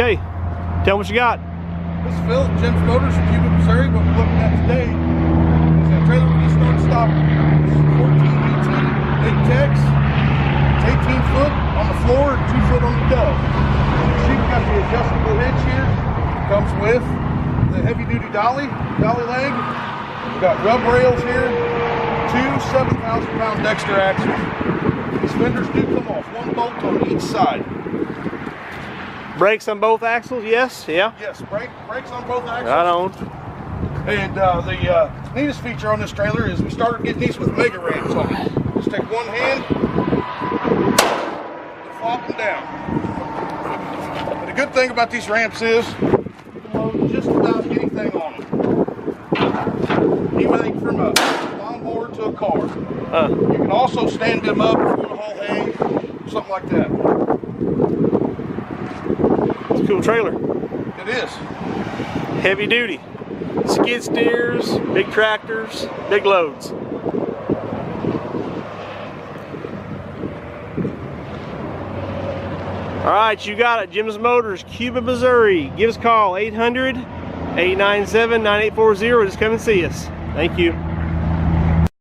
Okay, tell me what you got. This is Phil, Jim's Motors from Cuba, Missouri. What we're looking at today is a trailer with a start stop. This is 14 ET Big Tex. It's 18 foot on the floor and 2 foot on the dub. You see we got the adjustable hitch here. Comes with the heavy duty dolly leg. We got rub rails here. Two 7,000-pound Dexter axles. These fenders do come off, one bolt on each side. Brakes on both axles, yes? Yeah? Yes, brakes on both axles. Right on. And the neatest feature on this trailer is we started getting these with mega ramps on it. Just take one hand and flop them down. And the good thing about these ramps is you can load just about anything on them. Anything from a lawnmower to a car. You can also stand them up if you want to haul hay, something like that. It's a cool trailer. It is. Heavy duty. Skid steers, big tractors, big loads. All right, you got it. Jim's Motors, Cuba, Missouri. Give us a call, 800-897-9840. Just come and see us. Thank you.